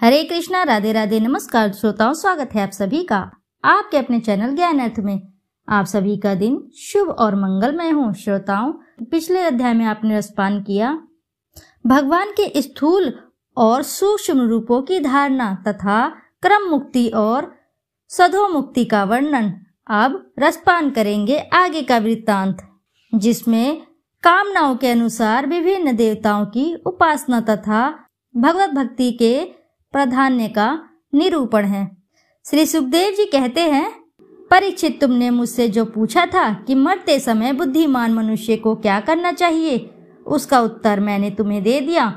हरे कृष्णा, राधे राधे, नमस्कार श्रोताओं, स्वागत है आप सभी का आपके अपने चैनल ज्ञान अर्थ में। आप सभी का दिन शुभ और मंगलमय हो। श्रोताओं, पिछले अध्याय में आपने रसपान किया भगवान के स्थूल और सूक्ष्म रूपों की धारणा तथा क्रम मुक्ति और सधो मुक्ति का वर्णन। अब रसपान करेंगे आगे का वृत्तांत, जिसमें कामनाओं के अनुसार विभिन्न देवताओं की उपासना तथा भगवत भक्ति के प्राधान्य का निरूपण है। श्री सुखदेव जी कहते हैं, परीक्षित, तुमने मुझसे जो पूछा था कि मरते समय बुद्धिमान मनुष्य को क्या करना चाहिए, उसका उत्तर मैंने तुम्हें दे दिया।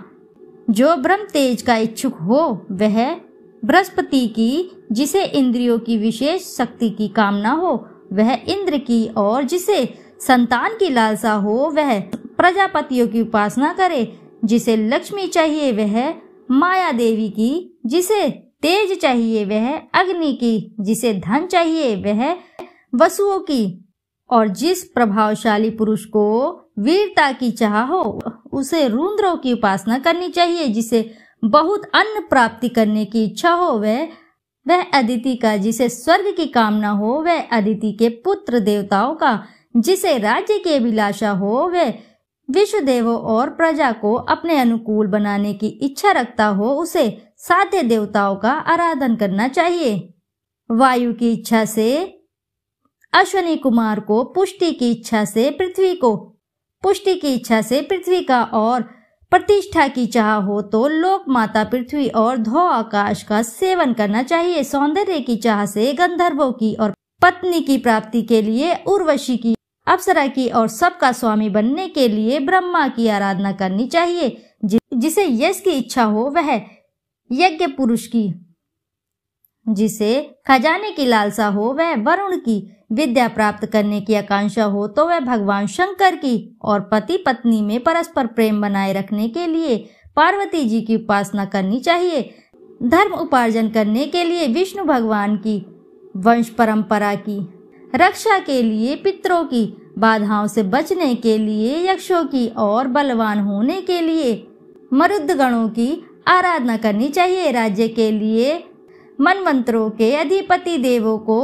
जो ब्रह्म तेज का इच्छुक हो वह बृहस्पति की, जिसे इंद्रियों की विशेष शक्ति की कामना हो वह इंद्र की, और जिसे संतान की लालसा हो वह प्रजापतियों की उपासना करे। जिसे लक्ष्मी चाहिए वह माया देवी की, जिसे तेज चाहिए वह अग्नि की, जिसे धन चाहिए वह वसुओं की, और जिस प्रभावशाली पुरुष को वीरता की चाह हो उसे रुद्रों की उपासना करनी चाहिए। जिसे बहुत अन्न प्राप्ति करने की इच्छा हो वह अदिति का, जिसे स्वर्ग की कामना हो वह अदिति के पुत्र देवताओं का, जिसे राज्य की अभिलाषा हो वह विश्व देवों और प्रजा को अपने अनुकूल बनाने की इच्छा रखता हो उसे साध्य देवताओं का आराधन करना चाहिए। वायु की इच्छा से अश्वनी कुमार को, पुष्टि की इच्छा से पृथ्वी को, पुष्टि की इच्छा से पृथ्वी का, और प्रतिष्ठा की चाह हो तो लोक माता पृथ्वी और धो आकाश का सेवन करना चाहिए। सौंदर्य की चाह से गंधर्वों की, और पत्नी की प्राप्ति के लिए उर्वशी की, अप्सरा की, और सबका स्वामी बनने के लिए ब्रह्मा की आराधना करनी चाहिए। जिसे यश की इच्छा हो वह यज्ञ पुरुष की, जिसे खजाने की लालसा हो वह वरुण की, विद्या प्राप्त करने की आकांक्षा हो तो वह भगवान शंकर की, और पति पत्नी में परस्पर प्रेम बनाए रखने के लिए पार्वती जी की उपासना करनी चाहिए। धर्म उपार्जन करने के लिए विष्णु भगवान की, वंश परंपरा की रक्षा के लिए पितरों की, बाधाओं से बचने के लिए यक्षों की, और बलवान होने के लिए मरुदगणों की आराधना करनी चाहिए। राज्य के लिए मनमंत्रों के अधिपति देवों को,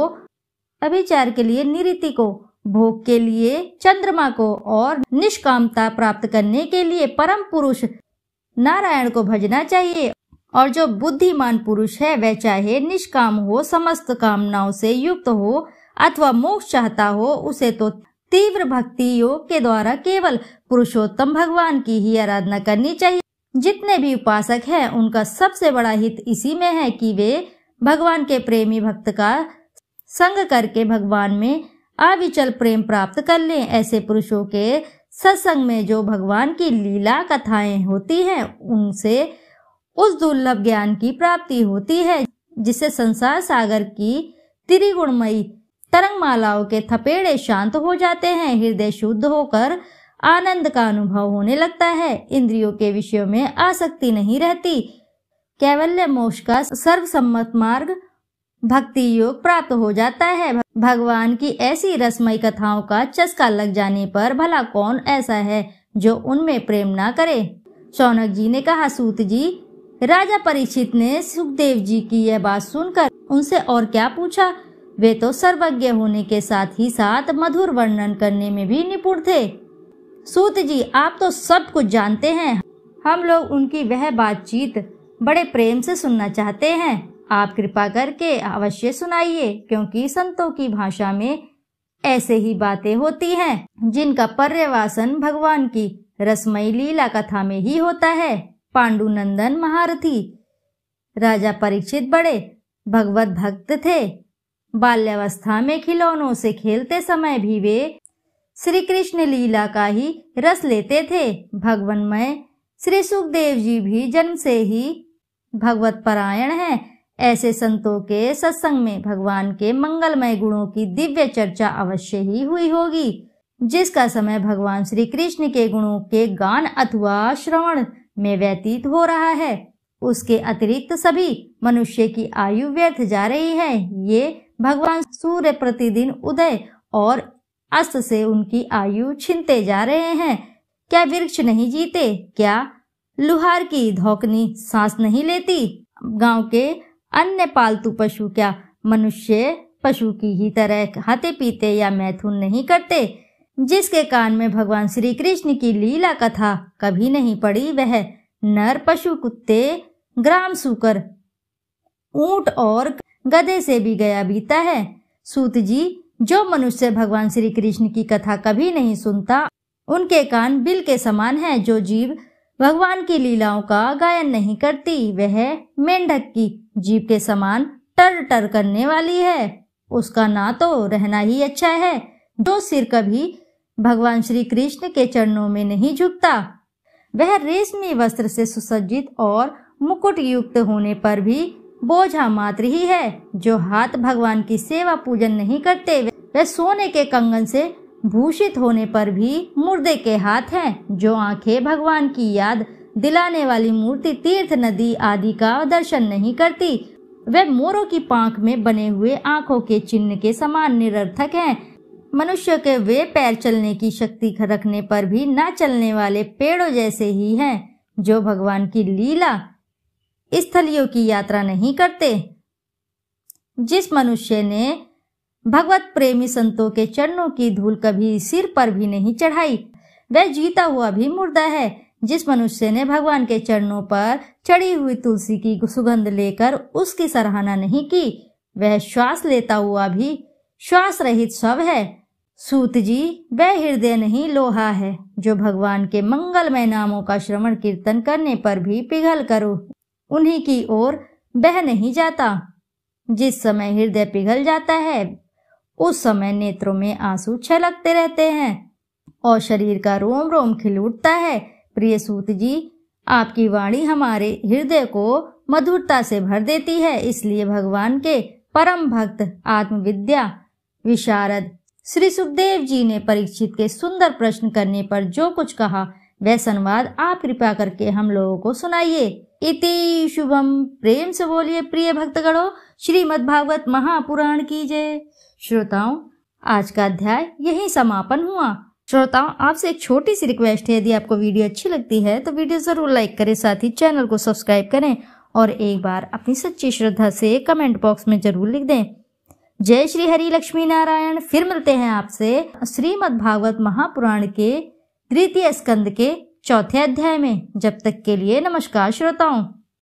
अभिचार के लिए निरति को, भोग के लिए चंद्रमा को, और निष्कामता प्राप्त करने के लिए परम पुरुष नारायण को भजना चाहिए। और जो बुद्धिमान पुरुष है वह चाहे निष्काम हो, समस्त कामनाओं से युक्त हो अथवा मोक्ष चाहता हो, उसे तो तीव्र भक्ति योग के द्वारा केवल पुरुषोत्तम भगवान की ही आराधना करनी चाहिए। जितने भी उपासक हैं उनका सबसे बड़ा हित इसी में है कि वे भगवान के प्रेमी भक्त का संग करके भगवान में अविचल प्रेम प्राप्त कर लें। ऐसे पुरुषों के सत्संग में जो भगवान की लीला कथाएं होती हैं उनसे उस दुर्लभ ज्ञान की प्राप्ति होती है जिससे संसार सागर की त्रिगुणमयी तरंगमालाओं के थपेड़े शांत हो जाते हैं। हृदय शुद्ध होकर आनंद का अनुभव होने लगता है। इंद्रियों के विषयों में आसक्ति नहीं रहती। कैवल्य मोक्ष का सर्वसम्मत मार्ग भक्ति योग प्राप्त हो जाता है। भगवान की ऐसी रसमयी कथाओं का चस्का लग जाने पर भला कौन ऐसा है जो उनमें प्रेम ना करे। शौनक जी ने कहा, सूत जी, राजा परीक्षित ने सुखदेव जी की यह बात सुनकर उनसे और क्या पूछा। वे तो सर्वज्ञ होने के साथ ही साथ मधुर वर्णन करने में भी निपुण थे। सूत जी, आप तो सब कुछ जानते हैं। हम लोग उनकी वह बातचीत बड़े प्रेम से सुनना चाहते हैं। आप कृपा करके अवश्य सुनाइए, क्योंकि संतों की भाषा में ऐसे ही बातें होती हैं जिनका पर्यवासन भगवान की रसमयी लीला कथा में ही होता है। पांडुनंदन महारथी राजा परीक्षित बड़े भगवत भक्त थे। बाल्यावस्था में खिलौनों से खेलते समय भी वे श्री कृष्ण लीला का ही रस लेते थे। भगवन्मय श्री सुखदेव जी भी जन्म से ही भगवत परायण हैं। ऐसे संतों के सत्संग में भगवान के मंगलमय गुणों की दिव्य चर्चा अवश्य ही हुई होगी। जिसका समय भगवान श्री कृष्ण के गुणों के गान अथवा श्रवण में व्यतीत हो रहा है, उसके अतिरिक्त सभी मनुष्य की आयु व्यर्थ जा रही है। ये भगवान सूर्य प्रतिदिन उदय और अस्त से उनकी आयु छीनते जा रहे हैं। क्या वृक्ष नहीं जीते? क्या लुहार की धौकनी सांस नहीं लेती? गांव के अन्य पालतू पशु क्या मनुष्य पशु की ही तरह खाते पीते या मैथुन नहीं करते? जिसके कान में भगवान श्री कृष्ण की लीला कथा कभी नहीं पड़ी, वह नर पशु कुत्ते, ग्राम सूकर, ऊंट और गधे से भी गया बीता है। सूत जी, जो मनुष्य भगवान श्री कृष्ण की कथा कभी नहीं सुनता, उनके कान बिल के समान हैं। जो जीव भगवान की लीलाओं का गायन नहीं करती, वह मेंढक की जीभ के समान टर टर करने वाली है। उसका ना तो रहना ही अच्छा है। जो सिर कभी भगवान श्री कृष्ण के चरणों में नहीं झुकता, वह रेशमी वस्त्र से सुसज्जित और मुकुट युक्त होने पर भी बोझा मात्र ही है। जो हाथ भगवान की सेवा पूजन नहीं करते, वह सोने के कंगन से भूषित होने पर भी मुर्दे के हाथ हैं। जो आंखें भगवान की याद दिलाने वाली मूर्ति, तीर्थ, नदी आदि का दर्शन नहीं करती, वे मोरों की पांख में बने हुए आंखों के चिन्ह के समान निरर्थक हैं। मनुष्य के वे पैर चलने की शक्ति रखने पर भी न चलने वाले पेड़ों जैसे ही हैं। जो भगवान की लीला स्थलियों की यात्रा नहीं करते। जिस मनुष्य ने भगवत प्रेमी संतों के चरणों की धूल कभी सिर पर भी नहीं चढ़ाई, वह जीता हुआ भी मुर्दा है। जिस मनुष्य ने भगवान के चरणों पर चढ़ी हुई तुलसी की सुगंध लेकर उसकी सराहना नहीं की, वह श्वास लेता हुआ भी श्वास रहित शव है। सूत जी, वह हृदय नहीं लोहा है जो भगवान के मंगलमय नामों का श्रवण कीर्तन करने पर भी पिघल कर उन्हीं की ओर बह नहीं जाता। जिस समय हृदय पिघल जाता है, उस समय नेत्रों में आंसू छलकते रहते हैं और शरीर का रोम रोम खिल उठता है। प्रिय सूत जी, आपकी वाणी हमारे हृदय को मधुरता से भर देती है। इसलिए भगवान के परम भक्त आत्मविद्या विशारद श्री सुखदेव जी ने परीक्षित के सुंदर प्रश्न करने पर जो कुछ कहा, वह संवाद आप कृपा करके हम लोगों को सुनाइए। इति शुभम। प्रेम से बोलिए प्रिय भक्तगणों, श्रीमद् भागवत महापुराण की जय। श्रोताओं, आज का अध्याय यही समापन हुआ। श्रोताओं, आपसे एक छोटी सी रिक्वेस्ट है, यदि आपको वीडियो अच्छी लगती है तो वीडियो जरूर लाइक करें, साथ ही चैनल को सब्सक्राइब करें और एक बार अपनी सच्ची श्रद्धा से कमेंट बॉक्स में जरूर लिख दें। जय श्री हरि लक्ष्मी नारायण। फिर मिलते हैं आपसे श्रीमद् भागवत महापुराण के 3 स्कंद के 4 अध्याय में। जब तक के लिए नमस्कार श्रोताओं।